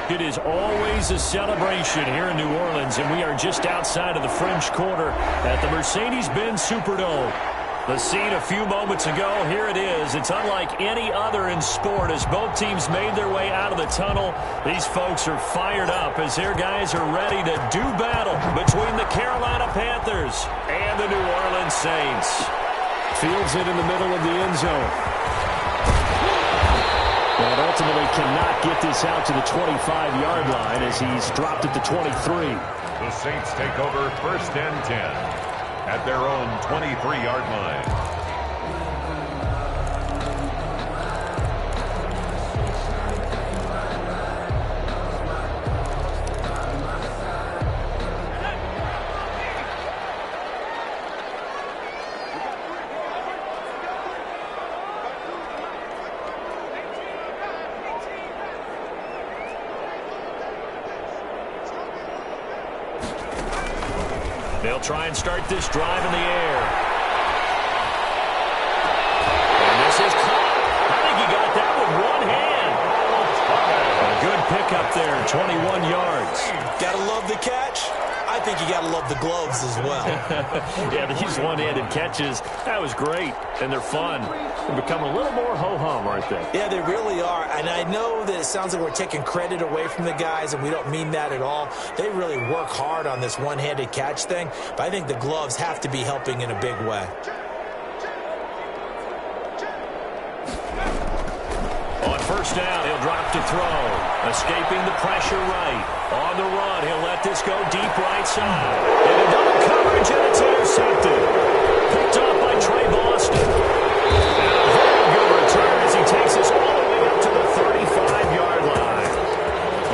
It is always a celebration here in New Orleans, and we are just outside of the French Quarter at the Mercedes-Benz Superdome. The scene a few moments ago, here it is. It's unlike any other in sport as both teams made their way out of the tunnel. These folks are fired up as their guys are ready to do battle between the Carolina Panthers and the New Orleans Saints. Fields it in the middle of the end zone. But ultimately cannot get this out to the 25-yard line as he's dropped at the 23. The Saints take over 1st and 10 at their own 23-yard line. They'll try and start this drive in the air. And this is caught. I think he got that with one hand. A good pickup there, 21 yards. Gotta love the catch. I think you gotta love the gloves as well. Yeah, these one-handed catches, that was great. And they're fun. They're becoming a little more ho-hum, aren't they? Yeah, they really are. And I know that it sounds like we're taking credit away from the guys, and we don't mean that at all. They really work hard on this one-handed catch thing, but I think the gloves have to be helping in a big way. On 1st down, he'll drop to throw. Escaping the pressure right. On the run, he'll let this go deep right side. Into double coverage, and it's intercepted. Picked off by Trey Boston. And a very good return as he takes us all the way up to the 35-yard line.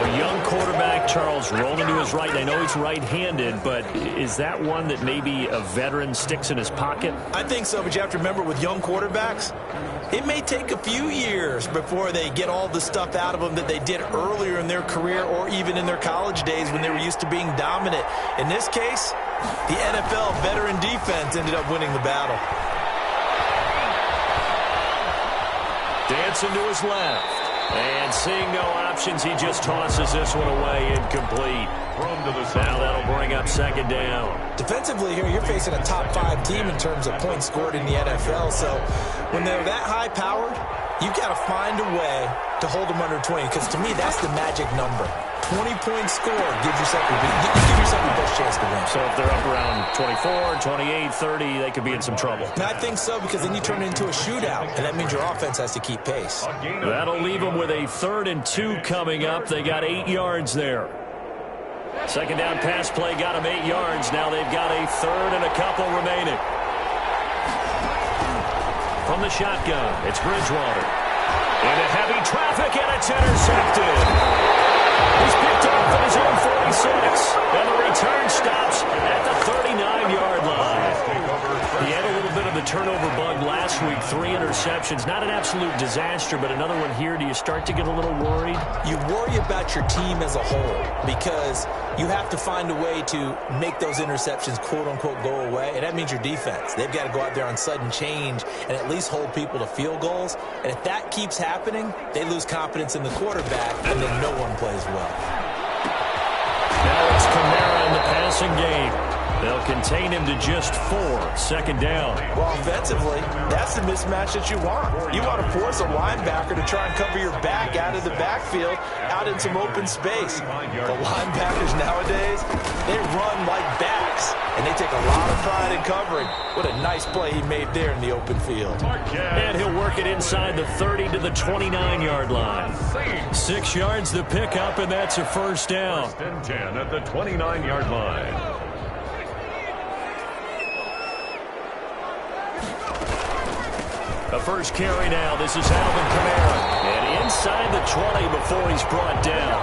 A young quarterback, Charles, rolling to his right. I know he's right-handed, but is that one that maybe a veteran sticks in his pocket? I think so, but you have to remember with young quarterbacks, it may take a few years before they get all the stuff out of them that they did earlier in their career or even in their college days when they were used to being dominant. In this case, the NFL veteran defense ended up winning the battle. Dancing to his left. And seeing no options, he just tosses this one away incomplete. Now that'll bring up 2nd down. Defensively here, you're facing a top 5 team in terms of points scored in the NFL. So when they're that high-powered, you've got to find a way to hold them under 20. Because to me, that's the magic number. 20 points scored gives yourself your best chance to win. So if they're up around 24, 28, 30, they could be in some trouble. And I think so, because then you turn it into a shootout, and that means your offense has to keep pace. That'll leave them with a 3rd and 2 coming up. They got 8 yards there. 2nd down pass play got them 8 yards. Now they've got a 3rd and a couple remaining. From the shotgun, it's Bridgewater. Into heavy traffic, and it's intercepted. He's picked off at his own 46, and the return stops at the 39-yard line. He had a little bit of the turnover bug last week, 3 interceptions. Not an absolute disaster, but another one here. Do you start to get a little worried? You worry about your team as a whole because you have to find a way to make those interceptions, quote-unquote, go away, and that means your defense. They've got to go out there on sudden change and at least hold people to field goals, and if that keeps happening, they lose confidence in the quarterback, and then no one plays well. Now it's Kamara in the passing game. They'll contain him to just 4. 2nd down. Well, offensively, that's the mismatch that you want. You want to force a linebacker to try and cover your back out of the backfield, out in some open space. The linebackers nowadays, they run like backs, and they take a lot of pride in covering. What a nice play he made there in the open field. And he'll work it inside the 30 to the 29-yard line. 6 yards to pick up, and that's a 1st down. 1st and 10 at the 29-yard line. The first carry now. This is Alvin Kamara. And inside the 20 before he's brought down.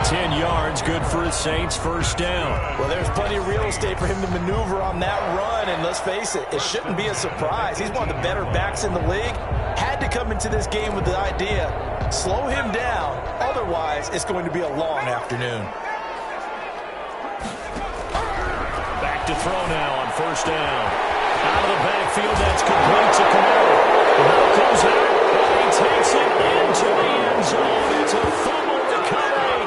10 yards, good for his Saints. 1st down. Well, there's plenty of real estate for him to maneuver on that run. And let's face it, it shouldn't be a surprise. He's one of the better backs in the league. Had to come into this game with the idea, slow him down. Otherwise, it's going to be a long afternoon. Back to throw now on 1st down. Out of the backfield, that's complete to Kamara. The ball comes out, and he takes it into the end zone. It's a fumble recovery,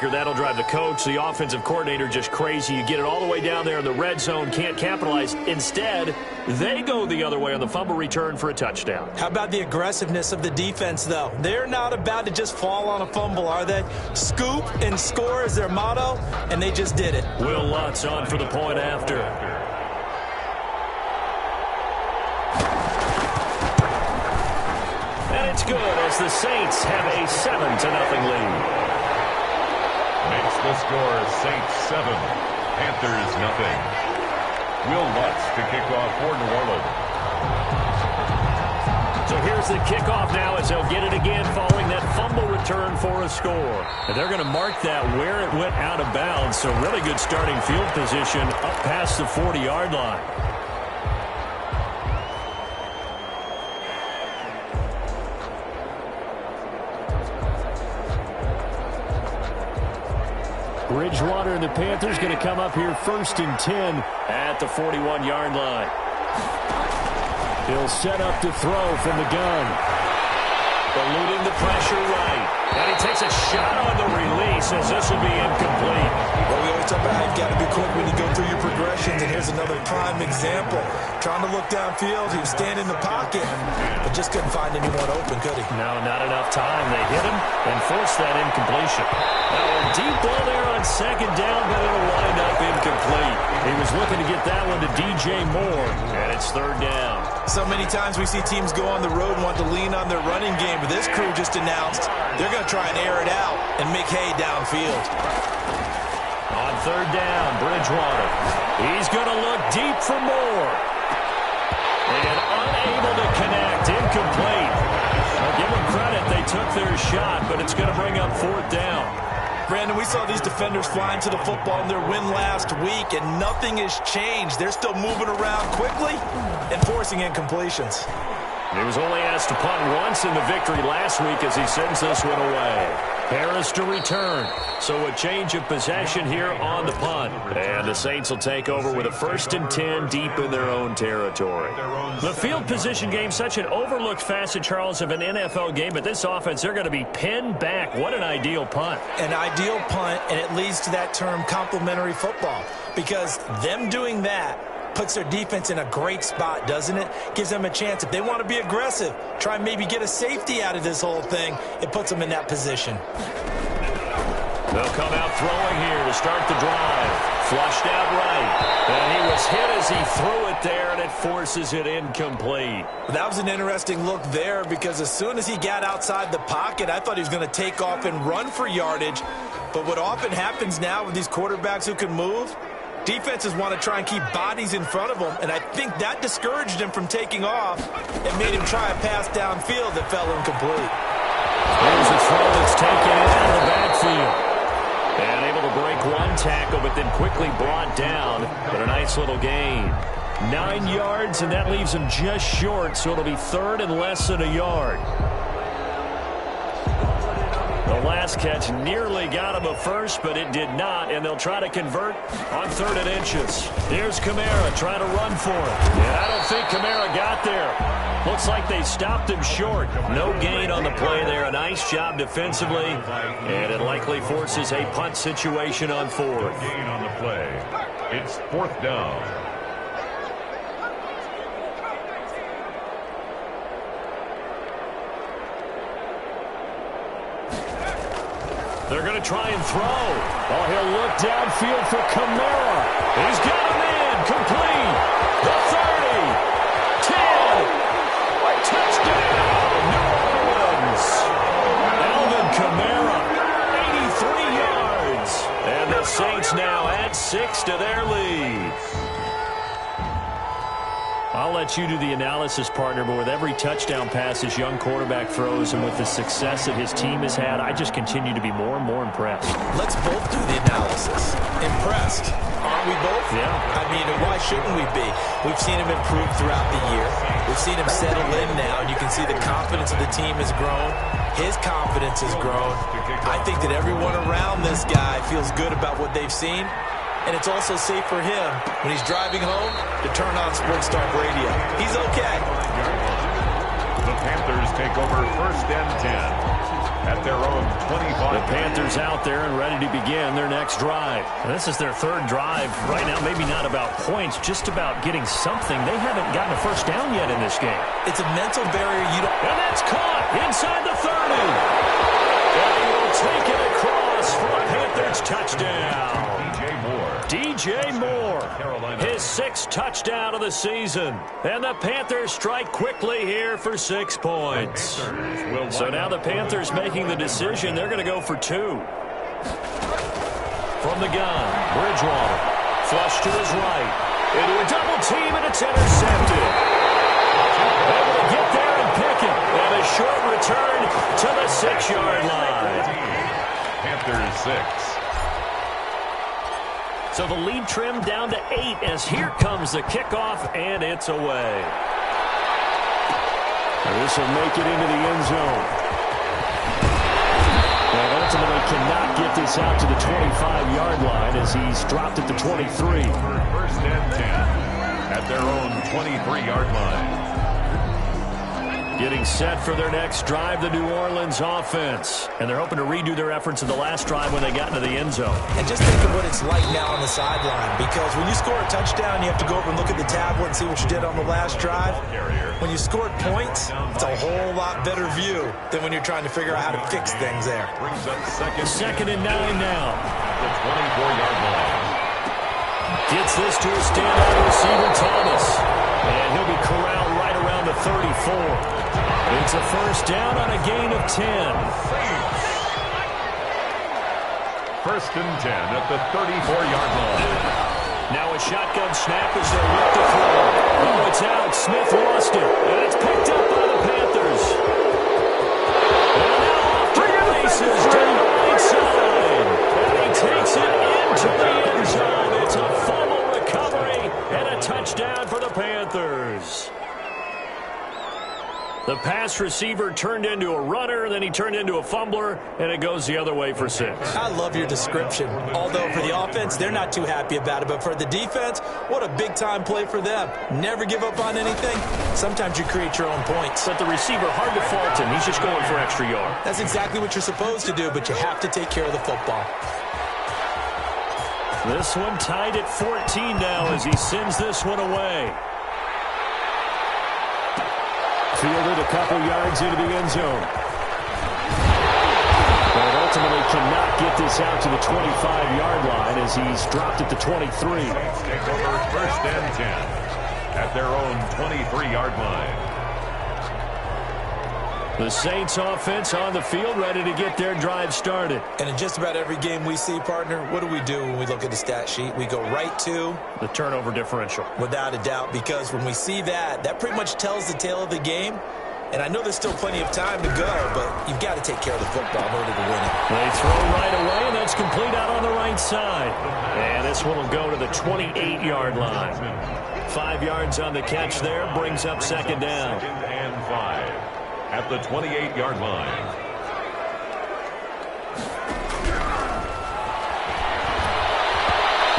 linebacker. That'll drive the coach, the offensive coordinator, just crazy. You get it all the way down there in the red zone, can't capitalize. Instead, they go the other way on the fumble return for a touchdown. How about the aggressiveness of the defense, though? They're not about to just fall on a fumble, are they? Scoop and score is their motto, and they just did it. Will Lutz on for the point after. And it's good as the Saints have a 7-0 lead. Makes the score Saints 7, Panthers nothing. Will Lutz to kick off for New Orleans. So here's the kickoff now as they'll get it again following that fumble return for a score. And they're going to mark that where it went out of bounds. So really good starting field position up past the 40-yard line. Bridgewater and the Panthers going to come up here 1st and 10 at the 41-yard line. He'll set up to throw from the gun. Eluding the pressure right. And he takes a shot on the release as this will be incomplete. Well, we always talk about how you've got to be quick when you go through your progressions, and here's another prime example. Trying to look downfield, he was standing in the pocket, but just couldn't find anyone open, could he? No, not enough time. They hit him and forced that incompletion. Now a deep ball there on 2nd down, but it'll wind up incomplete. He was looking to get that one to DJ Moore, and it's 3rd down. So many times we see teams go on the road and want to lean on their running game, but this crew just announced they're going to try and air it out and make hay downfield. On 3rd down, Bridgewater. He's going to look deep for Moore. And unable to connect, incomplete. I'll give them credit, they took their shot, but it's going to bring up 4th down. Brandon, we saw these defenders flying to the football in their win last week, and nothing has changed. They're still moving around quickly and forcing incompletions. He was only asked to punt once in the victory last week as he sends this one away. Harris to return. So a change of possession here on the punt. And the Saints will take over with a 1st and 10 deep in their own territory. The field position game, such an overlooked facet, Charles, of an NFL game. But this offense, they're going to be pinned back. What an ideal punt. An ideal punt, and it leads to that term complementary football. Because them doing that puts their defense in a great spot, doesn't it? Gives them a chance. If they want to be aggressive, try and maybe get a safety out of this whole thing, it puts them in that position. They'll come out throwing here to start the drive. Flushed out right. And he was hit as he threw it there, and it forces it incomplete. That was an interesting look there because as soon as he got outside the pocket, I thought he was going to take off and run for yardage. But what often happens now with these quarterbacks who can move, defenses want to try and keep bodies in front of them, and I think that discouraged him from taking off and made him try a pass downfield that fell incomplete. Here's a throw that's taken out of the backfield. And able to break one tackle, but then quickly brought down. But a nice little gain. 9 yards, and that leaves him just short, so it'll be 3rd and less than a yard. The last catch nearly got him a first, but it did not, and they'll try to convert on 3rd and inches. Here's Kamara trying to run for it. And I don't think Kamara got there. Looks like they stopped him short. No gain on the play there. A nice job defensively, and it likely forces a punt situation on 4th. Gain on the play. It's 4th down. They're going to try and throw. Oh, he'll look downfield for Kamara. He's got him in. Complete. The 30. 10. Touchdown. New Orleans. Alvin Kamara. 83 yards. And the Saints now add 6 to their lead. I'll let you do the analysis, partner, but with every touchdown pass this young quarterback throws and with the success that his team has had, I just continue to be more and more impressed. Let's both do the analysis. Impressed. Aren't we both? Yeah. I mean, why shouldn't we be? We've seen him improve throughout the year. We've seen him settle in now, and you can see the confidence of the team has grown. His confidence has grown. I think that everyone around this guy feels good about what they've seen. And it's also safe for him when he's driving home to turn on Sports Talk Radio. He's okay. The Panthers take over 1st and 10. at their own 25. The Panthers out there and ready to begin their next drive. And this is their third drive right now. Maybe not about points, just about getting something. They haven't gotten a first down yet in this game. It's a mental barrier you don't... And that's caught inside the 30. And he will take it across for a Panthers touchdown. DJ Moore, his sixth touchdown of the season. And the Panthers strike quickly here for 6 points. So now the Panthers making the decision. They're going to go for 2. From the gun, Bridgewater. Flush to his right. Into a double team, and it's intercepted. Able to get there and pick it. And a short return to the 6-yard line. Panthers 6. So the lead trimmed down to 8 as here comes the kickoff, and it's away. This will make it into the end zone. And ultimately cannot get this out to the 25-yard line as he's dropped at the 23. First and 10 at their own 23-yard line. Getting set for their next drive, the New Orleans offense. And they're hoping to redo their efforts in the last drive when they got into the end zone. And just think of what it's like now on the sideline, because when you score a touchdown, you have to go over and look at the tablet and see what you did on the last drive. When you scored points, it's a whole lot better view than when you're trying to figure out how to fix things there. Second and 9 now. The 24-yard line. Gets this to a standout receiver, Thomas. And he'll be corralled right around the 34. It's a first down on a gain of 10. First and 10 at the 34-yard line. Now a shotgun snap as they look to throw. Oh, it's out. Smith lost it. And it's picked up by the Panthers. And now off to the races down the right side. And he takes it into the end zone. It's a fumble recovery and a touchdown for the Panthers. The pass receiver turned into a runner, then he turned into a fumbler, and it goes the other way for 6. I love your description. Although for the offense, they're not too happy about it. But for the defense, what a big-time play for them. Never give up on anything. Sometimes you create your own points. But the receiver, hard to fault him. He's just going for extra yard. That's exactly what you're supposed to do, but you have to take care of the football. This one tied at 14 now as he sends this one away. Fielded a couple yards into the end zone. But ultimately cannot get this out to the 25-yard line as he's dropped at the 23. Take over first and 10 at their own 23-yard line. The Saints offense on the field ready to get their drive started. And in just about every game we see, partner, what do when we look at the stat sheet? We go right to the turnover differential. Without a doubt, because when we see that, that pretty much tells the tale of the game. And I know there's still plenty of time to go, but you've got to take care of the football in order to win it. They throw right away, and that's complete out on the right side. And this one will go to the 28-yard line. 5 yards on the catch there, brings up second down. Second and 5 at the 28-yard line.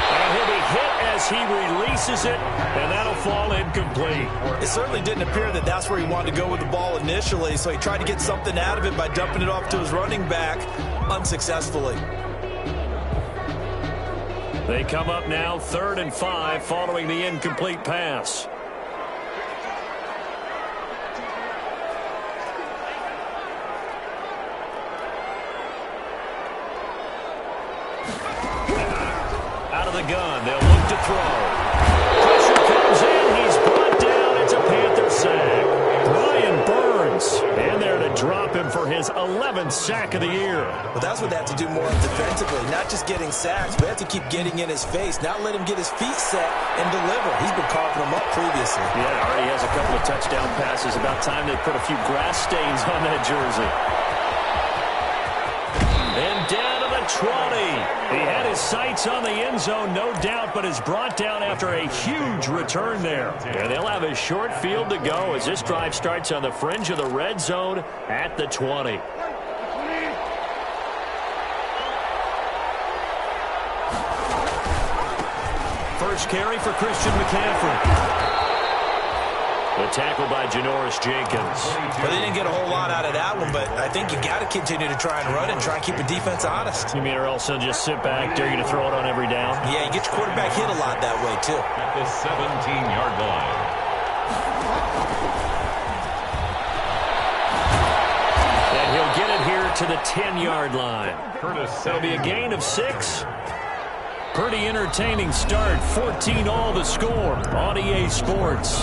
And he'll be hit as he releases it, and that'll fall incomplete. It certainly didn't appear that that's where he wanted to go with the ball initially, so he tried to get something out of it by dumping it off to his running back unsuccessfully. They come up now 3rd and 5 following the incomplete pass. The gun. They'll look to throw. Pressure comes in. He's brought down. It's a Panther sack. Brian Burns in there to drop him for his 11th sack of the year. Well, that's what they have to do more defensively. Not just getting sacks, but have to keep getting in his face. Not let him get his feet set and deliver. He's been carving them up previously. Yeah, already has a couple of touchdown passes. About time they put a few grass stains on that jersey. And down to the 20. He had his sights on the end zone, no doubt, but is brought down after a huge return there. And they'll have a short field to go as this drive starts on the fringe of the red zone at the 20. First carry for Christian McCaffrey. The tackle by Janoris Jenkins. Well, they didn't get a whole lot out of that one, but I think you got to continue to try and run and try and keep the defense honest. You mean or else they'll just sit back, dare you to throw it on every down? Yeah, you get your quarterback hit a lot that way, too. At the 17-yard line. And he'll get it here to the 10-yard line. That'll be a gain of 6. Pretty entertaining start. 14-all the score on EA Sports.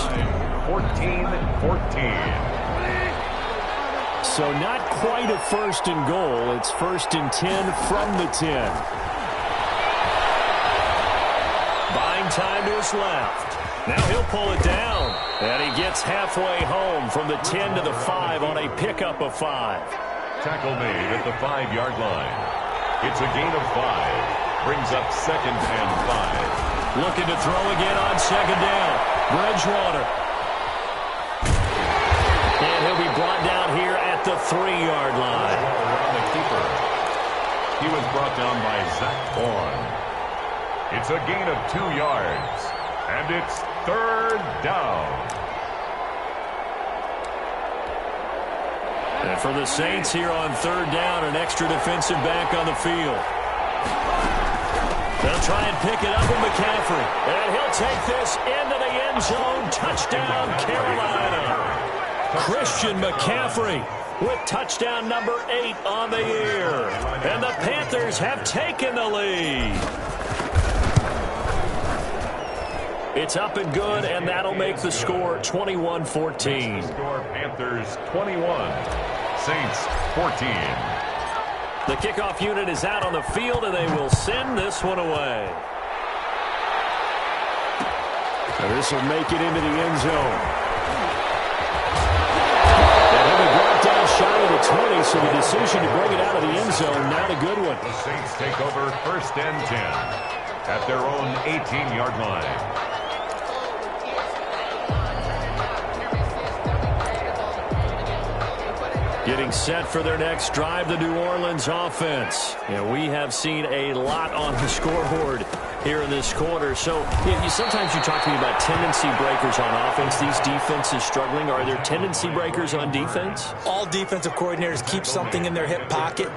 14-14. So not quite a first and goal. It's first and 10 from the 10. Buying time to his left. Now he'll pull it down. And he gets halfway home from the 10 to the 5 on a pickup of 5. Tackle made at the 5-yard line. It's a gain of 5. Brings up second and 5. Looking to throw again on second down. Bridgewater. And he'll be brought down here at the 3-yard line. Around the keeper. He was brought down by Zach Bourne. It's a gain of 2 yards. And it's third down. And for the Saints here on third down, an extra defensive back on the field. They'll try and pick it up with McCaffrey. And he'll take this into the end zone. Touchdown, Carolina. Christian McCaffrey with touchdown number 8 on the year. And the Panthers have taken the lead. It's up and good, and that'll make the score 21-14. Score Panthers 21, Saints 14. The kickoff unit is out on the field, and they will send this one away. And this will make it into the end zone. And he'll be brought down shy of the 20, so the decision to bring it out of the end zone, not a good one. The Saints take over first and 10 at their own 18-yard line. Getting set for their next drive, the New Orleans offense. Yeah, we have seen a lot on the scoreboard here in this quarter. So sometimes you talk to me about tendency breakers on offense. These defenses struggling. Are there tendency breakers on defense? All defensive coordinators keep something in their hip pocket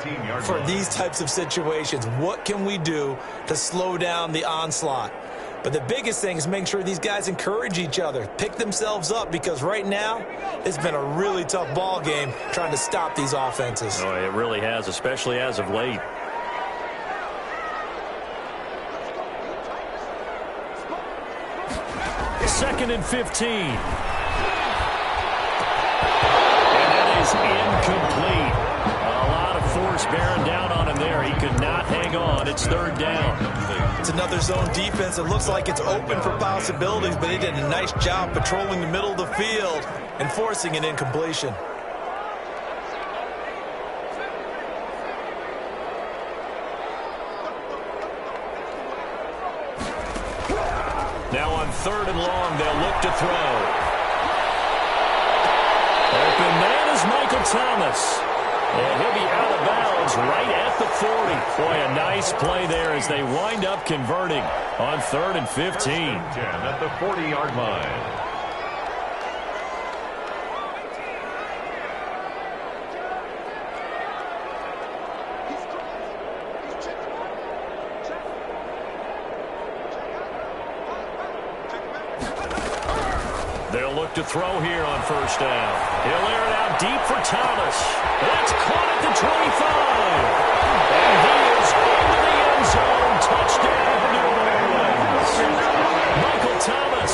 for these types of situations. What can we do to slow down the onslaught? But the biggest thing is making sure these guys encourage each other, pick themselves up, because right now it's been a really tough ball game trying to stop these offenses. Oh, it really has, especially as of late. Second and 15. And that is incomplete. A lot of force bearing down on him there. He could not hang on. It's third down. It's another zone defense. It looks like it's open for possibilities, but they did a nice job patrolling the middle of the field and forcing an incompletion. Now on third and long, they'll look to throw. Open man is Michael Thomas. And he'll be out of bounds right at the 40. Boy, a nice play there as they wind up converting on third and 15. 10 at the 40-yard line. They'll look to throw here on first down. He'll air it out deep for Thomas. That's caught at the 25. And he is into the end zone. Touchdown, New Orleans. Michael Thomas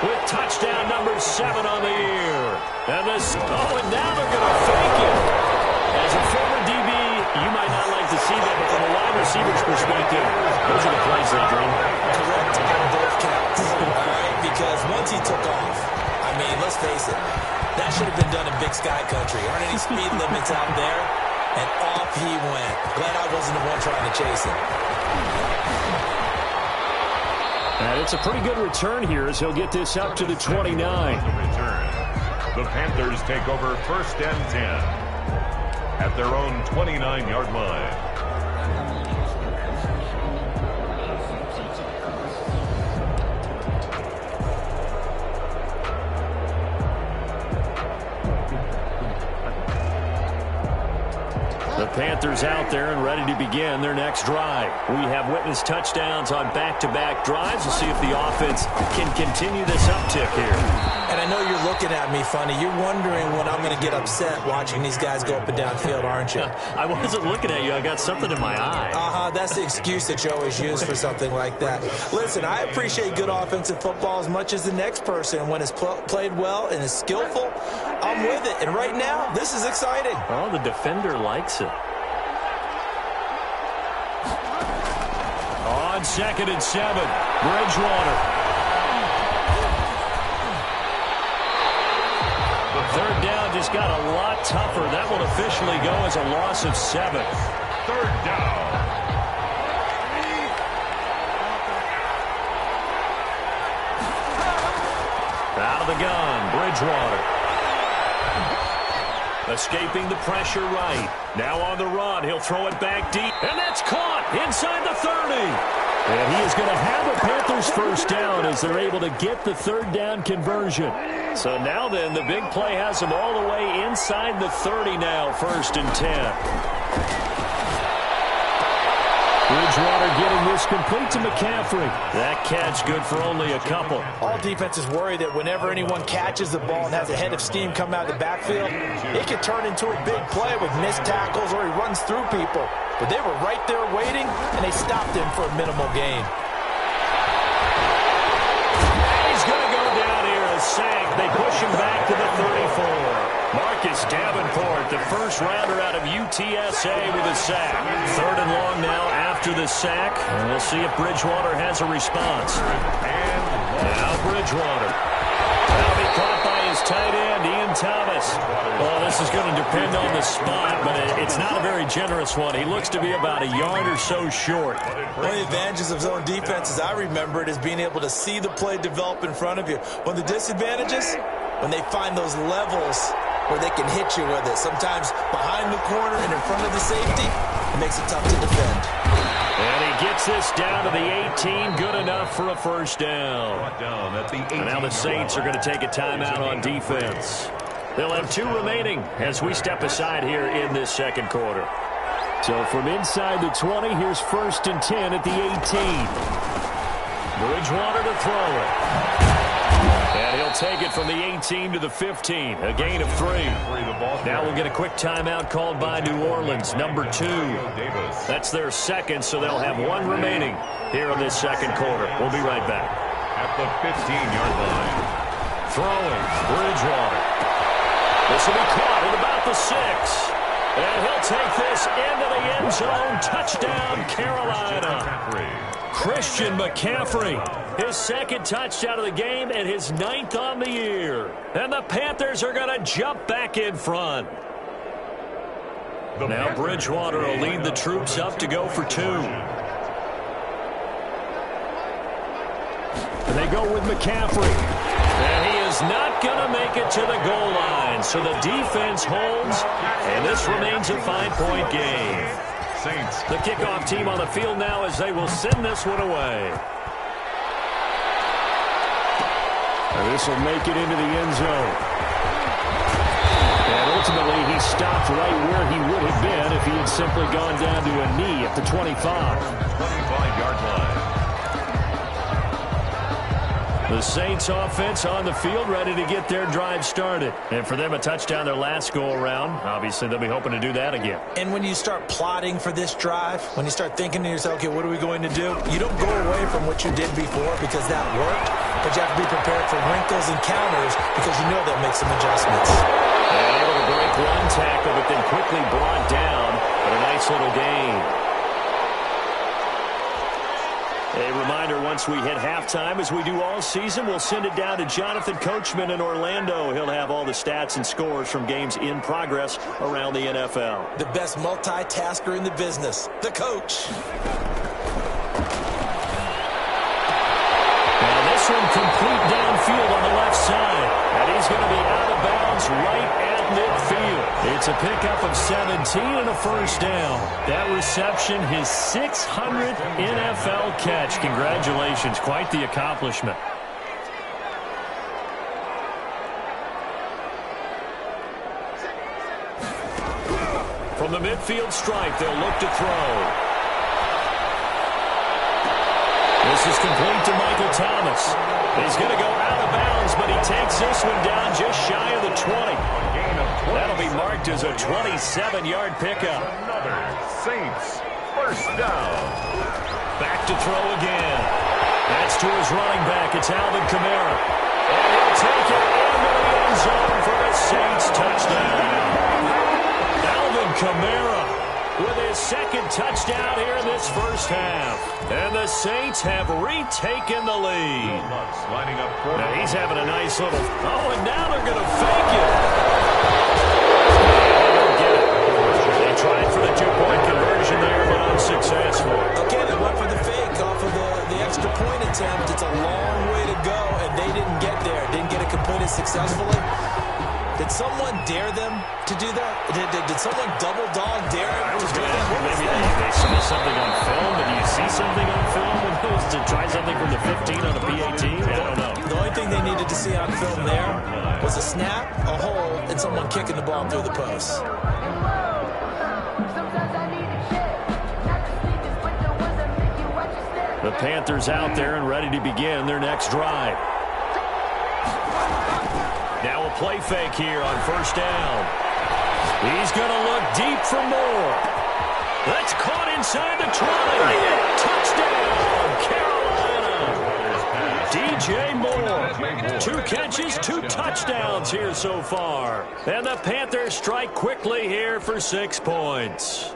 with touchdown number 7 on the year. And now they're going to fake it. As a former DB, you might not like to see that, but from a wide receiver's perspective, those are the plays they dream. Correct on both counts. All right, because once he took off, I mean, let's face it, that should have been done in Big Sky Country. Aren't any speed limits out there? And off he went. Glad I wasn't the one trying to chase him. And it's a pretty good return here as he'll get this up to the 29. The Panthers take over first and 10 at their own 29-yard line. Panthers out there and ready to begin their next drive. We have witnessed touchdowns on back-to-back drives. We'll see if the offense can continue this uptick here. And I know you're looking at me funny. You're wondering when I'm going to get upset watching these guys go up and down field, aren't you? I wasn't looking at you. I got something in my eye. That's the excuse that you always use for something like that. Listen, I appreciate good offensive football as much as the next person. When it's played well and is skillful, I'm with it. And right now, this is exciting. Oh, the defender likes it. On 2nd and 7, Bridgewater. Third down just got a lot tougher. That will officially go as a loss of 7. 3rd down. Out of the gun, Bridgewater. Escaping the pressure right. Now on the run. He'll throw it back deep. And that's caught inside the 30. And he is going to have a Panthers first down as they're able to get the 3rd down conversion. So now then, the big play has them all the way inside the 30 now, 1st and 10. Bridgewater getting this complete to McCaffrey. That catch good for only a couple. All defenses worry that whenever anyone catches the ball and has a head of steam come out of the backfield, it can turn into a big play with missed tackles or he runs through people. But they were right there waiting, and they stopped him for a minimal gain. He's going to go down here, a sack. They push him back to the 34. Marcus Davenport, the first rounder out of UTSA with a sack. 3rd and long now after the sack. And we'll see if Bridgewater has a response. And now Bridgewater. That'll be caught by his tight end, Ian Thomas. Well, this is going to depend on the spot, but it's not a very generous one. He looks to be about a yard or so short. One of the advantages of zone defense, as I remember it, is being able to see the play develop in front of you. One of the disadvantages, when they find those levels where they can hit you with it. Sometimes behind the corner and in front of the safety, it makes it tough to defend. And he gets this down to the 18, good enough for a first down. And now the Saints are going to take a timeout on defense. They'll have 2 remaining as we step aside here in this 2nd quarter. So from inside the 20, here's 1st and 10 at the 18. Bridgewater to throw it. And he'll take it from the 18 to the 15, a gain of 3. Now we'll get a quick timeout called by New Orleans, number 2. That's their 2nd, so they'll have 1 remaining here in this 2nd quarter. We'll be right back. At the 15-yard line. Throwing, Bridgewater. This will be caught at about the 6. And he'll take this into the end zone. Touchdown, Carolina. Christian McCaffrey, his 2nd touchdown of the game and his 9th on the year. And the Panthers are going to jump back in front. Now Bridgewater will lead the troops up to go for 2. And they go with McCaffrey. And he is not going to make it to the goal line. So the defense holds, and this remains a 5-point game. The kickoff team on the field now as they will send this one away. And this will make it into the end zone. And ultimately, he stopped right where he would have been if he had simply gone down to a knee at the 25. 25-yard line. The Saints offense on the field ready to get their drive started. And for them, a touchdown their last go-around. Obviously, they'll be hoping to do that again. And when you start plotting for this drive, when you start thinking to yourself, okay, what are we going to do? You don't go away from what you did before because that worked, but you have to be prepared for wrinkles and counters because you know they'll make some adjustments. And able to break one tackle, but then quickly brought down. But a nice little gain. A reminder, once we hit halftime, as we do all season, we'll send it down to Jonathan Coachman in Orlando. He'll have all the stats and scores from games in progress around the NFL. The best multitasker in the business, the coach. Now this one complete downfield on the left side. And he's going to be out of bounds right at midfield. It's a pickup of 17 and a first down. That reception, his 600th NFL catch. Congratulations. Quite the accomplishment. From the midfield stripe, they'll look to throw. This is complete to Michael Thomas. He's going to go out of bounds, but he takes this one down just shy of the 20. That'll be marked as a 27-yard pickup. Another Saints first down. Back to throw again. That's to his running back. It's Alvin Kamara. And he'll take it into the end zone for the Saints touchdown. Alvin Kamara with his second touchdown here in this first half. And the Saints have retaken the lead. Lining up for now he's having a nice little... Oh, and now they're going to fake it. They tried for the two-point conversion there, but unsuccessful. Okay, they went for the fake off of the extra point attempt. It's a long way to go, and they didn't get there. Didn't get it completed successfully. Did someone dare them to do that? Did someone double dog dare them to do that? Maybe they saw something on film, but do you see something on film when those to try something from the 15 on a PAT? I don't know. The only thing they needed to see on film there was a snap, a hold, and someone kicking the ball through the post. The Panthers out there and ready to begin their next drive. Now a play fake here on first down. He's going to look deep for more. That's caught inside the 20. Carolina. DJ Moore. 2 catches, 2 touchdowns here so far. And the Panthers strike quickly here for 6 points.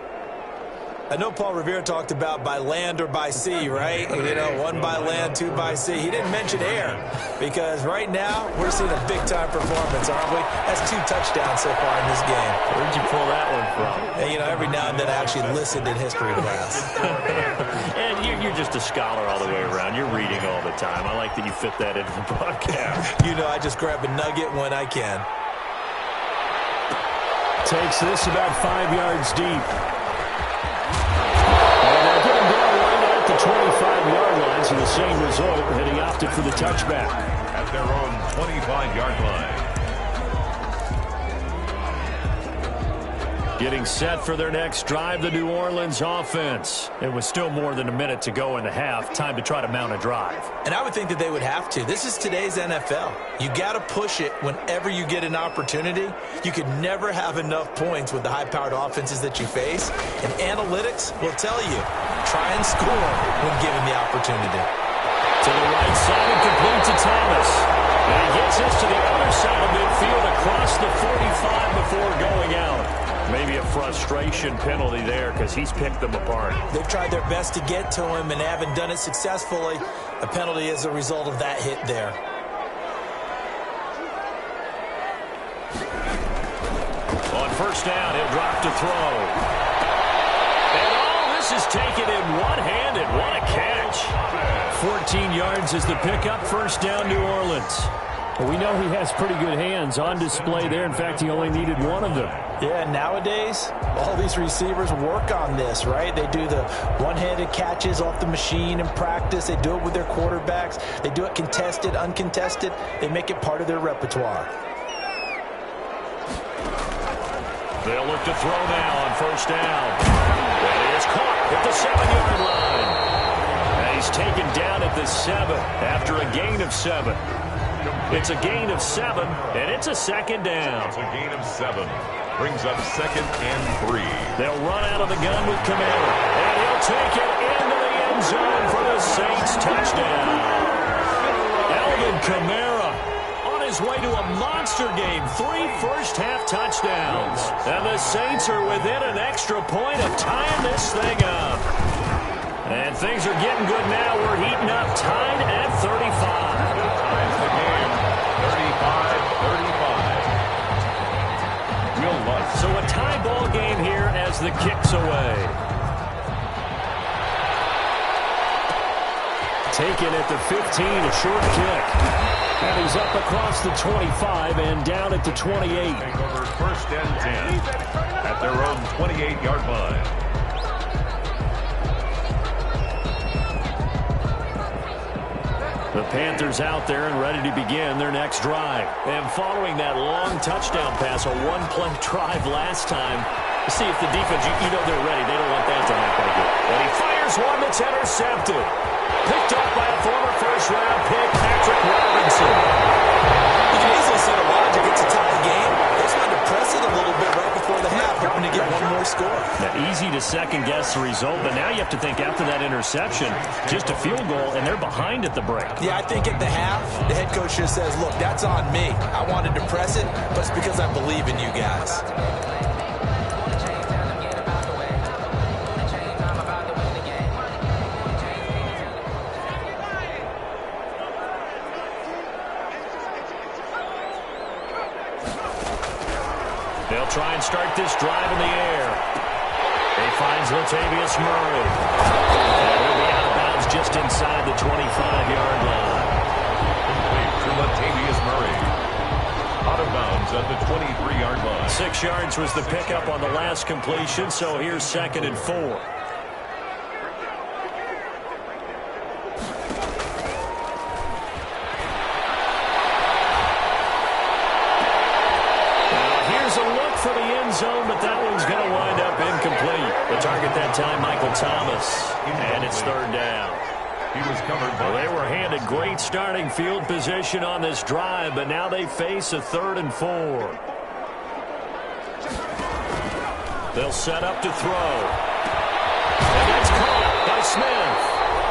I know Paul Revere talked about by land or by sea, right? You know, 1 by land, 2 by sea. He didn't mention air because right now we're seeing a big-time performance, aren't we? That's 2 touchdowns so far in this game. Where'd you pull that one from? And, you know, every now and then I actually listened in history class. And you're just a scholar all the way around. You're reading all the time. I like that you fit that into the broadcast. You know, I just grab a nugget when I can. Takes this about 5 yards deep. 25-yard line, so the same result, and he opted for the touchback. At their own 25-yard line. Getting set for their next drive, the New Orleans offense. It was still more than a minute to go in the half. Time to try to mount a drive. And I would think that they would have to. This is today's NFL. You got to push it whenever you get an opportunity. You could never have enough points with the high-powered offenses that you face. And analytics will tell you, try and score when given the opportunity. To the right side and complete to Thomas. And he gets this to the other side of midfield across the 45 before going out. Maybe a frustration penalty there because he's picked them apart. They've tried their best to get to him and haven't done it successfully. A penalty is a result of that hit there. On first down, he'll drop to throw. And all this is taken in one-handed. What a catch. 14 yards is the pickup. First down, New Orleans. Well, we know he has pretty good hands on display there. In fact, he only needed one of them. Yeah, nowadays, all these receivers work on this, right? They do the one-handed catches off the machine in practice. They do it with their quarterbacks. They do it contested, uncontested. They make it part of their repertoire. They'll look to throw now on first down. That is caught at the 7-yard line. And he's taken down at the 7 after a gain of 7. It's a gain of 7, and it's a second down. It's a gain of 7. Brings up 2nd and 3. They'll run out of the gun with Kamara. And he'll take it into the end zone for the Saints touchdown. Alvin Kamara on his way to a monster game. 3 first-half touchdowns. And the Saints are within an extra point of tying this thing up. And things are getting good now. We're heating up, tied at 35. Ties the game, 35-35. Will Lutz. So a tie ball game here as the kick's away. Taken at the 15, a short kick. And he's up across the 25 and down at the 28. Take over 1st and 10 at their own 28-yard line. The Panthers out there and ready to begin their next drive. And following that long touchdown pass, a one-play drive last time, See if the defense, you know they're ready. They don't want that to happen again. And he fires one that's intercepted. Picked up by a former first-round pick, Patrick Robinson. You can easily see the logic. It's a tie game. They just wanted to press it a little bit right before the half, hoping to get one more score. Now, easy to second-guess the result, but now you have to think after that interception, just a field goal, and they're behind at the break. Yeah, I think at the half, the head coach just says, look, that's on me. I wanted to press it, but it's because I believe in you guys. They'll try and start this drive in the air. He finds Latavius Murray. And he'll be out of bounds just inside the 25-yard line. Complete to Latavius Murray. Out of bounds at the 23-yard line. 6 yards was the pickup on the last completion, so here's 2nd and 4. For the end zone, but that one's going to wind up incomplete. The target that time, Michael Thomas, and it's 3rd down. He was covered by... Well, they were handed great starting field position on this drive, but now they face a 3rd and 4. They'll set up to throw. And that's caught by Smith.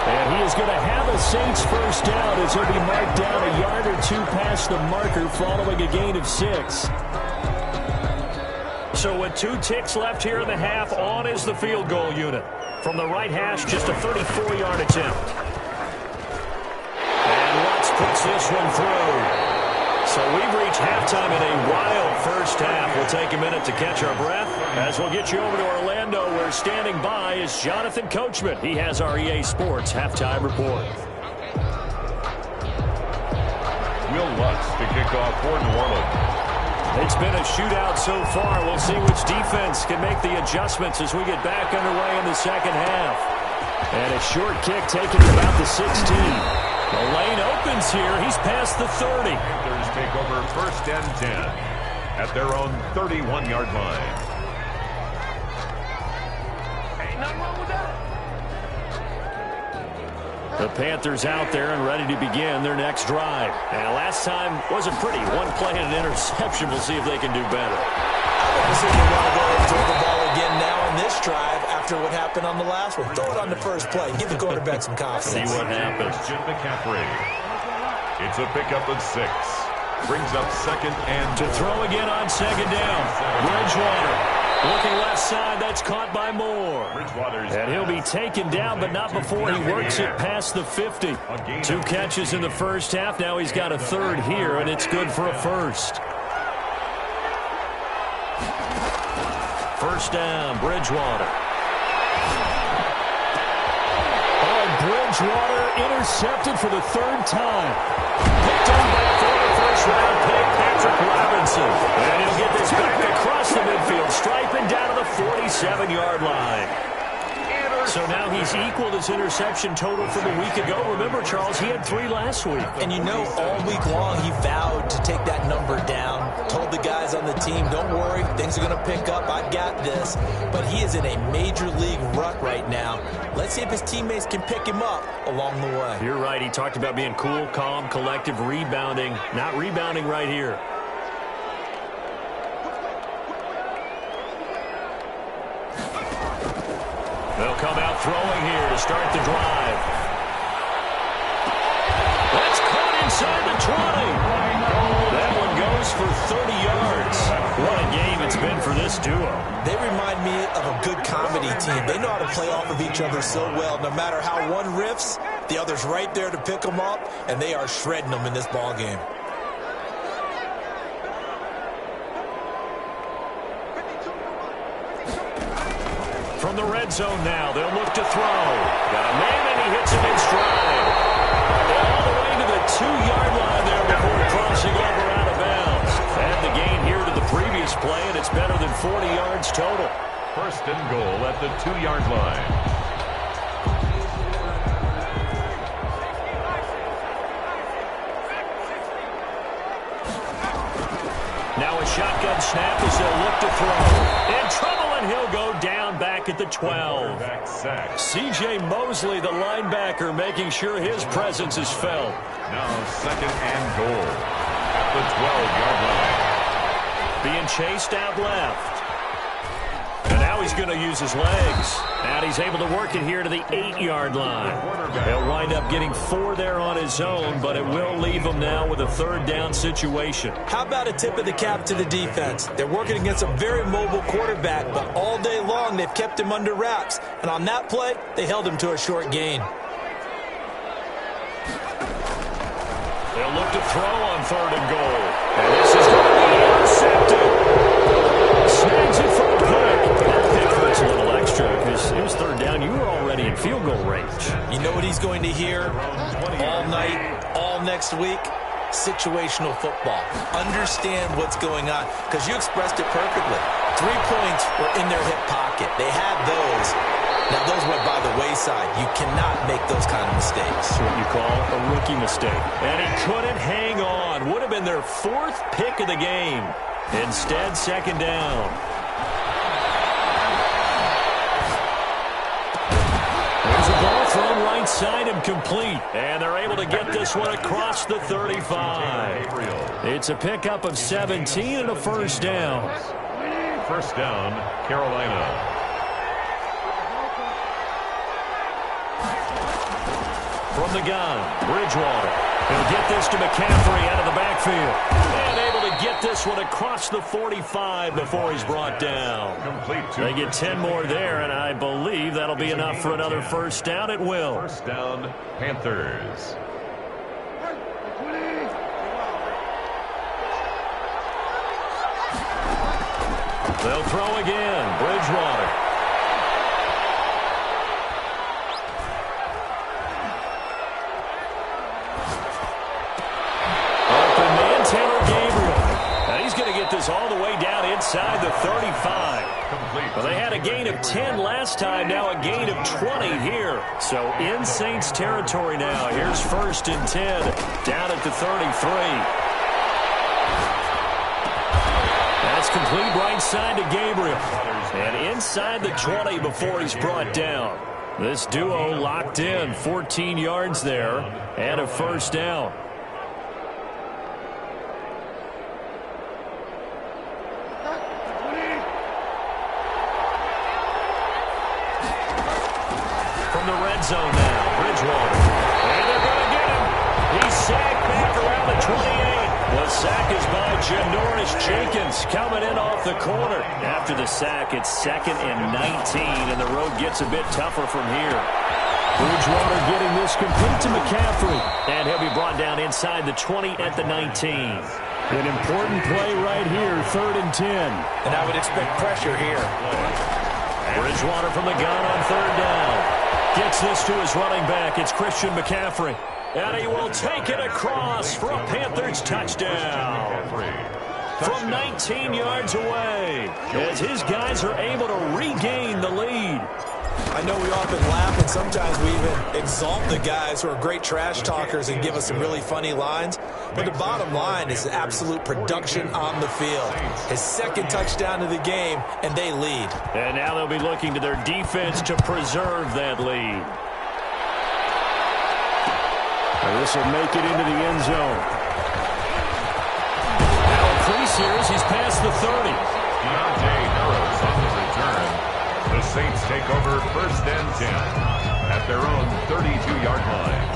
And he is going to have a Saints first down as he'll be marked down a yard or two past the marker following a gain of 6. So with 2 ticks left here in the half, on is the field goal unit. From the right hash, just a 34-yard attempt. And Lutz puts this one through. So we've reached halftime in a wild first half. We'll take a minute to catch our breath as we'll get you over to Orlando, where standing by is Jonathan Coachman. He has our EA Sports halftime report. Will Lutz to kick off for New Orleans. It's been a shootout so far. We'll see which defense can make the adjustments as we get back underway in the second half. And a short kick taken to about the 16. The lane opens here. He's past the 30. Panthers take over 1st and 10 at their own 31-yard line. Ain't nothing wrong with that. The Panthers out there and ready to begin their next drive. And last time wasn't pretty. 1 play and an interception. We'll see if they can do better. I want to see them want to go and throw the ball again now on this drive after what happened on the last one. Throw it on the first play. Give the quarterback some confidence. See what happens. Jim McCaffrey. It's a pickup of 6. Brings up 2nd and... To throw again on 2nd down. Bridgewater. Looking left side, that's caught by Moore. And he'll be taken down, but not before he works it past the 50. 2 catches in the first half. Now he's got a 3rd here, and it's good for a 1st. 1st down, Bridgewater. Oh, Bridgewater intercepted for the 3rd time. Picked on by a former first-round pick, Patrick Robinson. And he'll get this back across the midfield, striping down to the 47-yard line. So now he's equaled his interception total from a week ago. Remember, Charles, he had 3 last week. And you know, all week long he vowed to take that number down. Told the guys on the team, don't worry, things are going to pick up. I got this. But he is in a major league rut right now. Let's see if his teammates can pick him up along the way. You're right. He talked about being cool, calm, collective, rebounding. Not rebounding right here. They'll come out throwing here to start the drive. That's caught inside the 20. That one goes for 30 yards. What a game it's been for this duo. They remind me of a good comedy team. They know how to play off of each other so well. No matter how one riffs, the other's right there to pick them up, and they are shredding them in this ball game. From the red zone now, they'll look to throw. Got a man, and he hits him in stride. All the way to the 2-yard line there before crossing over out of bounds. And the gain here to the previous play, and it's better than 40 yards total. 1st and goal at the 2-yard line. Now a shotgun snap as they'll look to throw. In trouble one. He'll go down back at the 12. C.J. Mosley, the linebacker, making sure his presence is felt. Now second and goal at the 12-yard line. Being chased out left. And now he's going to use his legs. And he's able to work it here to the 8-yard line. He'll wind up getting 4 there on his own, but it will leave him now with a third down situation. How about a tip of the cap to the defense? They're working against a very mobile quarterback, but all day long they've kept him under wraps. And on that play, they held him to a short gain. They'll look to throw on third and goal. And this is going to be intercepted. Snags it for a pick. That pick hurts a little extra because it was third down. You were already in field goal range. You know what he's going to hear all night, all next week? Situational football. Understand what's going on, because you expressed it perfectly. 3 points were in their hip pocket. They had those. Now, those went by the wayside. You cannot make those kind of mistakes. That's what you call a rookie mistake. And he couldn't hang on. Would have been their 4th pick of the game. Instead, second down. There's a ball thrown right side and complete. And they're able to get this one across the 35. It's a pickup of 17 and a first down. First down, Carolina. From the gun, Bridgewater. He'll get this to McCaffrey out of the backfield. And able to get this one across the 45 before he's brought down. They get 10 more there, and I believe that'll be enough for another first down. It will. First down, Panthers. They'll throw again. Bridgewater. This all the way down inside the 35. Well, they had a gain of 10 last time, now a gain of 20 here. So in Saints territory now. Here's first and 10 down at the 33. That's complete right side to Gabriel. And inside the 20 before he's brought down. This duo locked in, 14 yards there and a first down. Zone now, Bridgewater. And they're going to get him. He's sacked back around the 28. The sack is by Janoris Jenkins coming in off the corner. After the sack, it's second and 19, and the road gets a bit tougher from here. Bridgewater getting this complete to McCaffrey. And he'll be brought down inside the 20 at the 19. An important play right here, third and 10. And I would expect pressure here. Bridgewater from the gun on third down. Gets this to his running back. It's Christian McCaffrey. And he will take it across for a Panthers touchdown. From 19 yards away, as his guys are able to regain the lead. I know we often laugh, and sometimes we even exalt the guys who are great trash talkers and give us some really funny lines. But the bottom line is absolute production on the field. His second touchdown of the game, and they lead. And now they'll be looking to their defense to preserve that lead. And this will make it into the end zone. Now a crease here as he's past the 30. Deontay Harris on the return. The Saints take over first and 10 at their own 32-yard line.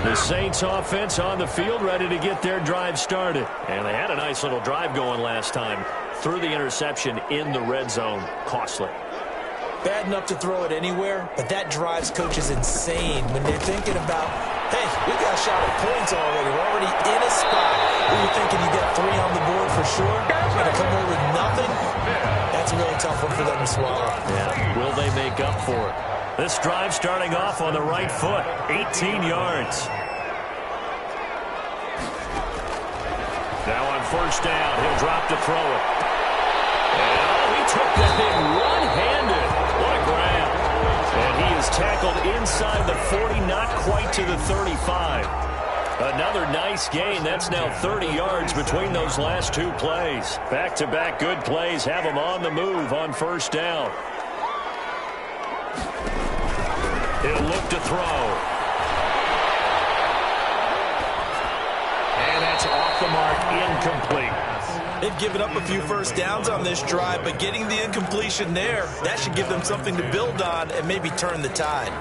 The Saints offense on the field ready to get their drive started. And they had a nice little drive going last time. Threw the interception in the red zone. Costly. Bad enough to throw it anywhere, but that drives coaches insane when they're thinking about, hey, we got a shot at points already. We're already in a spot where you're thinking you get 3 on the board for sure. Going to come away with nothing? That's a really tough one for them to swallow. Yeah, will they make up for it? This drive starting off on the right foot, 18 yards. Now on first down, he'll drop to throw it. And he took that thing one-handed. What a grab. And he is tackled inside the 40, not quite to the 35. Another nice gain. That's now 30 yards between those last two plays. Back-to-back good plays have them on the move on first down. He'll look to throw. And that's off the mark, incomplete. They've given up a few first downs on this drive, but getting the incompletion there, that should give them something to build on and maybe turn the tide.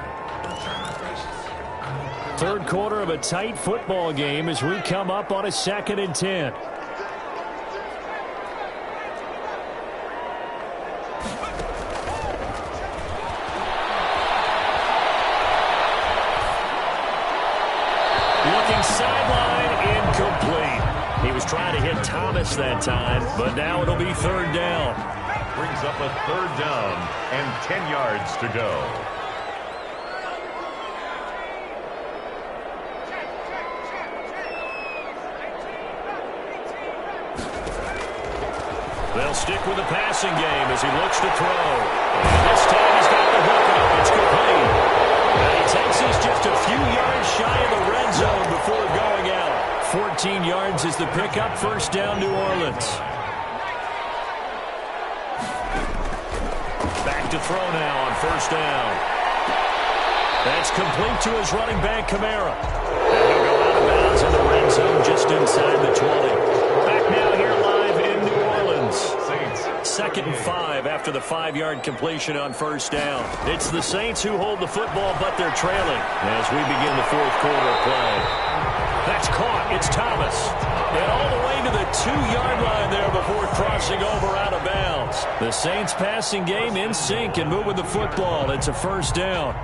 Third quarter of a tight football game as we come up on a 2nd and 10. Looking sideline, incomplete. He was trying to hit Thomas that time, but now it'll be 3rd down. Brings up a 3rd down and 10 yards to go. They'll stick with the passing game as he looks to throw. And this time he's got the hook up. It's complete. And he takes us just a few yards shy of the red zone before going out. 14 yards is the pickup. First down, New Orleans. Back to throw now on first down. That's complete to his running back, Kamara. And he'll go out of bounds in the red zone just inside the 20. Back now here live in New Orleans. Saints. 2nd and 5 after the 5-yard completion on first down. It's the Saints who hold the football, but they're trailing as we begin the 4th quarter of play. That's caught. It's Thomas. And all the way to the 2-yard line there before crossing over out of bounds. The Saints passing game in sync and moving the football. It's a first down.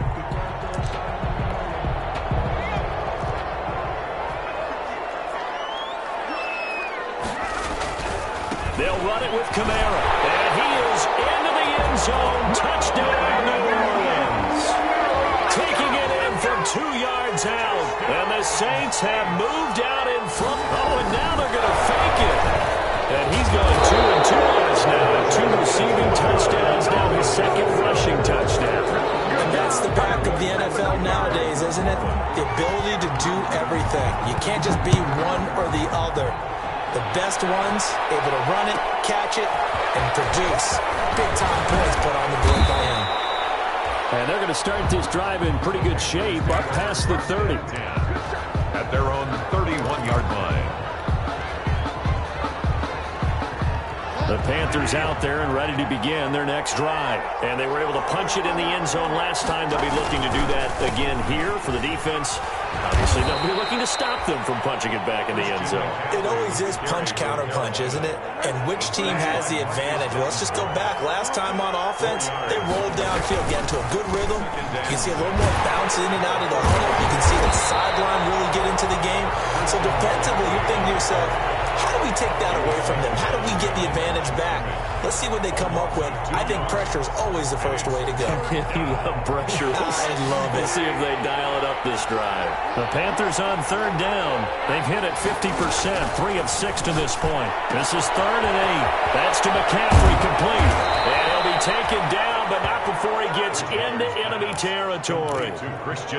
They'll run it with Kamara. And he is into the end zone. Touchdown, New Orleans. Taking it in from 2 yards out. And the Saints have moved out in front. Oh, and now they're going to fake it. And he's going 2 and 2 on us now. 2 receiving touchdowns, now his 2nd rushing touchdown. And that's the back of the NFL nowadays, isn't it? The ability to do everything. You can't just be one or the other. The best ones able to run it, catch it, and produce big-time points put on the board by him. And they're going to start this drive in pretty good shape up past the 30. At their own 31-yard line. The Panthers out there and ready to begin their next drive. And they were able to punch it in the end zone last time. They'll be looking to do that again here for the defense. Obviously, they'll be looking to stop them from punching it back in the end zone. It always is punch-counter-punch, isn't it? And which team has the advantage? Well, let's just go back. Last time on offense, they rolled downfield, get into a good rhythm. You can see a little more bounce in and out of the huddle. You can see the sideline really get into the game. So defensively, you're thinking to yourself, how do we take that away from them? How do we get the advantage back? Let's see what they come up with. I think pressure is always the first way to go. You love pressure. I love it. We'll see if they dial it up this drive. The Panthers on 3rd down. They've hit it 50%, 3 of 6 to this point. This is 3rd and 8. That's to McCaffrey, complete. And he'll be taken down, but not before he gets into enemy territory.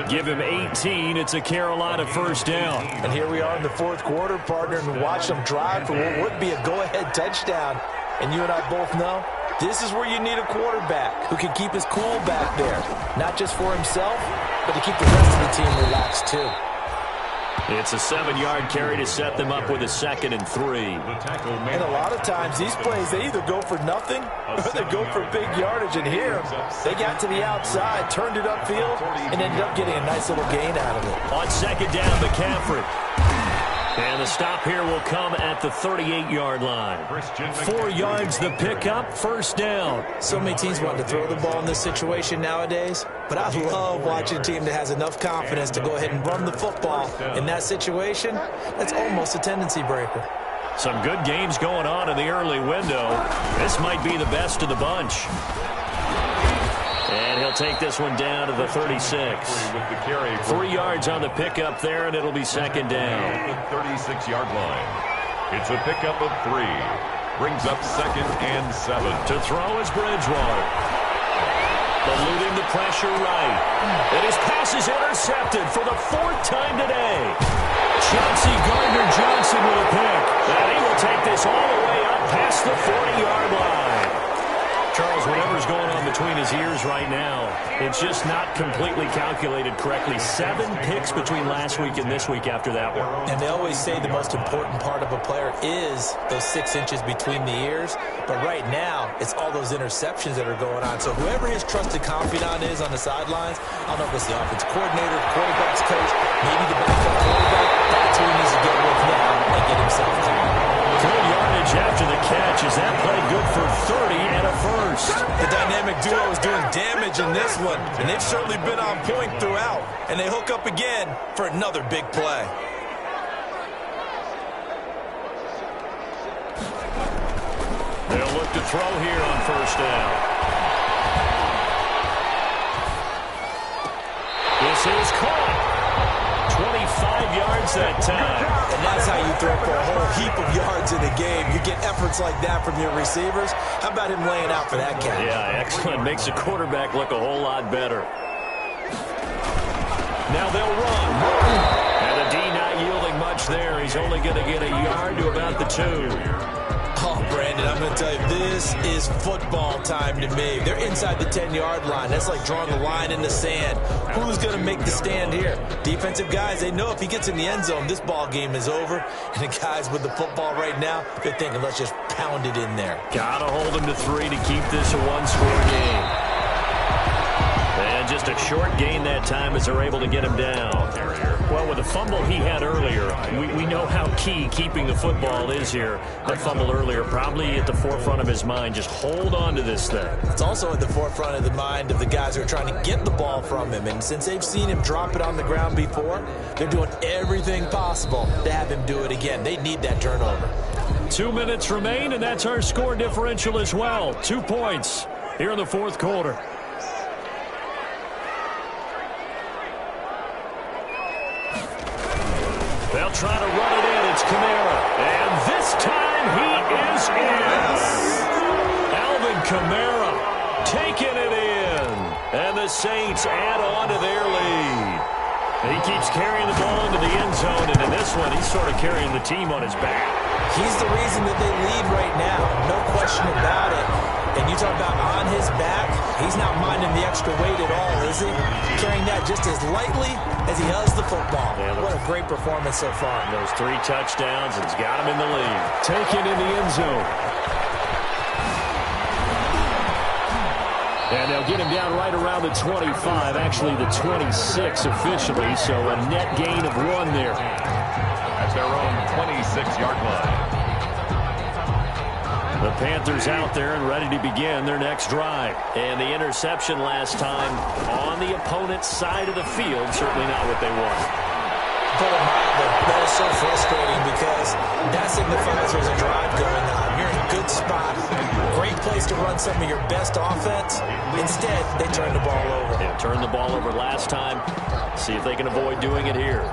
Give him 18. It's a Carolina first down. And here we are in the 4th quarter, partner, and watch them drive for what would be a go-ahead touchdown. And you and I both know this is where you need a quarterback who can keep his cool back there. Not just for himself, but to keep the rest of the team relaxed too. It's a 7-yard carry to set them up with a 2nd and 3. And a lot of times these plays, they either go for nothing or they go for big yardage. And here, they got to the outside, turned it upfield, and ended up getting a nice little gain out of it. On 2nd down, McCaffrey. And the stop here will come at the 38-yard line. 4 yards the pickup, first down. So many teams want to throw the ball in this situation nowadays, but I love watching a team that has enough confidence to go ahead and run the football. In that situation, that's almost a tendency breaker. Some good games going on in the early window. This might be the best of the bunch. And he'll take this one down to the 36. 3 yards on the pickup there, and it'll be 2nd down. The 36-yard line. It's a pickup of 3. Brings up 2nd and 7. To throw is Bridgewater. Eluding the pressure right. And his pass is intercepted for the 4th time today. Chauncey Gardner-Johnson with a pick. And he will take this all the way up past the 40-yard line. Charles, whatever's going on between his ears right now, it's just not completely calculated correctly. 7 picks between last week and this week after that one. And they always say the most important part of a player is those 6 inches between the ears. But right now, it's all those interceptions that are going on. So whoever his trusted confidant is on the sidelines, I don't know if it's the offense coordinator, the quarterback's coach, maybe the backup quarterback, that's who he needs to get with now and get himself clean. Good yardage after the catch. Is that play good for 30 and a first? The dynamic duo is doing damage in this one, and they've certainly been on point throughout. And they hook up again for another big play. They'll look to throw here on first down. This is caught. 25 yards that time. And that's how you throw for a whole heap of yards in a game. You get efforts like that from your receivers. How about him laying out for that catch? Yeah, excellent. Makes the quarterback look a whole lot better. Now they'll run. And the D not yielding much there. He's only going to get a yard to about the 2. Oh, Brandon, I'm going to tell you, this is football time to me. They're inside the 10-yard line. That's like drawing a line in the sand. Who's going to make the stand here? Defensive guys, they know if he gets in the end zone, this ball game is over. And the guys with the football right now, they're thinking, let's just pound it in there. Got to hold him to 3 to keep this a one-score game. And just a short gain that time as they're able to get him down. Well, with the fumble he had earlier, we know how key keeping the football is here. That fumble earlier probably at the forefront of his mind. Just hold on to this thing. It's also at the forefront of the mind of the guys who are trying to get the ball from him. And since they've seen him drop it on the ground before, they're doing everything possible to have him do it again. They need that turnover. 2 minutes remain, and that's our score differential as well. 2 points here in the fourth quarter. They'll try to run it in. It's Kamara. And this time he is in. Alvin Kamara taking it in. And the Saints add on to their lead. He keeps carrying the ball into the end zone. And in this one, he's sort of carrying the team on his back. He's the reason that they lead right now. No question about it. And you talk about on his back, he's not minding the extra weight at all, is he? Carrying that just as lightly as he does the football. Yeah, what a great performance so far. Those 3 touchdowns, and he's got him in the lead. Taken in the end zone. And they'll get him down right around the 25, actually the 26 officially, so a net gain of 1 there. At their own 26-yard line. The Panthers out there and ready to begin their next drive. And the interception last time on the opponent's side of the field, certainly not what they want. Put it mildly, that is so frustrating because that signifies there's a drive going on. You're in a good spot, great place to run some of your best offense. Instead, they turn the ball over. Yeah, turned the ball over last time. See if they can avoid doing it here.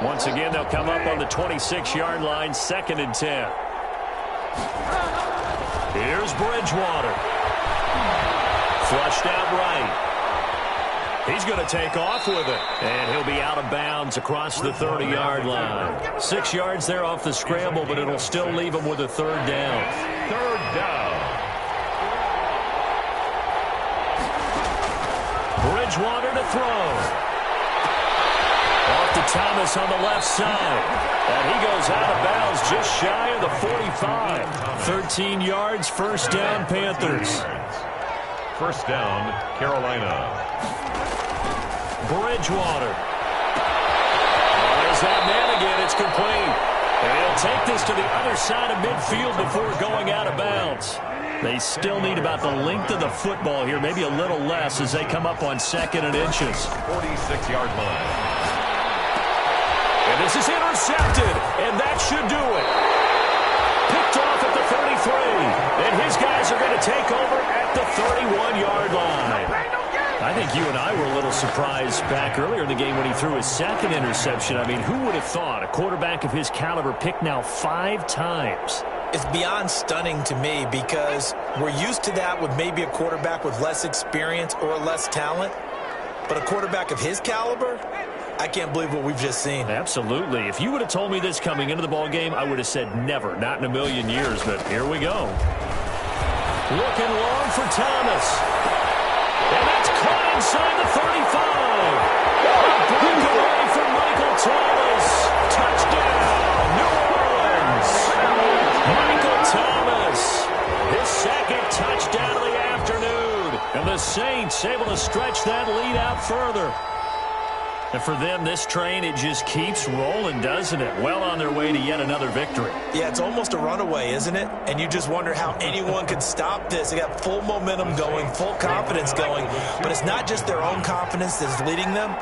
Once again, they'll come up on the 26-yard line, 2nd and 10. Here's Bridgewater. Flushed out right. He's going to take off with it. And he'll be out of bounds across the 30-yard line. 6 yards there off the scramble, but it'll still leave him with a 3rd down. 3rd down. Bridgewater to throw. Off to Thomas on the left side. And he goes out of bounds just shy of the 45. 13 yards, 1st down, Panthers. 1st down, Carolina. Bridgewater. There's that man again. It's complete. And he'll take this to the other side of midfield before going out of bounds. They still need about the length of the football here, maybe a little less as they come up on 2nd and inches. 46-yard line. And this is intercepted, and that should do it. Picked off at the 33, and his guys are going to take over at the 31-yard line. I think you and I were a little surprised back earlier in the game when he threw his 2nd interception. I mean, who would have thought a quarterback of his caliber picked now 5 times? It's beyond stunning to me because we're used to that with maybe a quarterback with less experience or less talent. But a quarterback of his caliber, I can't believe what we've just seen. Absolutely. If you would have told me this coming into the ballgame, I would have said never, not in a million years, but here we go. Looking long for Thomas. And that's caught inside the 35. A breakaway for Michael Thomas. Touchdown, New Orleans. Michael Thomas, his second touchdown of the afternoon. And the Saints able to stretch that lead out further. And for them, this train, it just keeps rolling, doesn't it? Well on their way to yet another victory. Yeah, it's almost a runaway, isn't it? And you just wonder how anyone could stop this. They got full momentum going, full confidence going. But it's not just their own confidence that's leading them.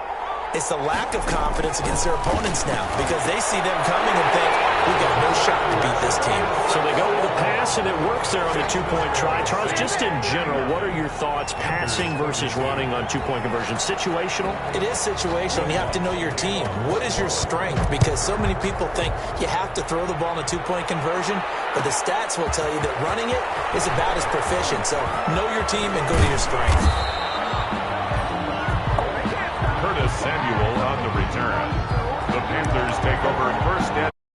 It's the lack of confidence against their opponents now because they see them coming and think, we got no shot to beat this team. So they go with the pass, and it works there on the two-point try. Charles, just in general, what are your thoughts passing versus running on two-point conversion? Situational? It is situational. You have to know your team. What is your strength? Because so many people think you have to throw the ball in a two-point conversion, but the stats will tell you that running it is about as proficient. So know your team and go to your strength. Samuel on the return. The Panthers take over first down.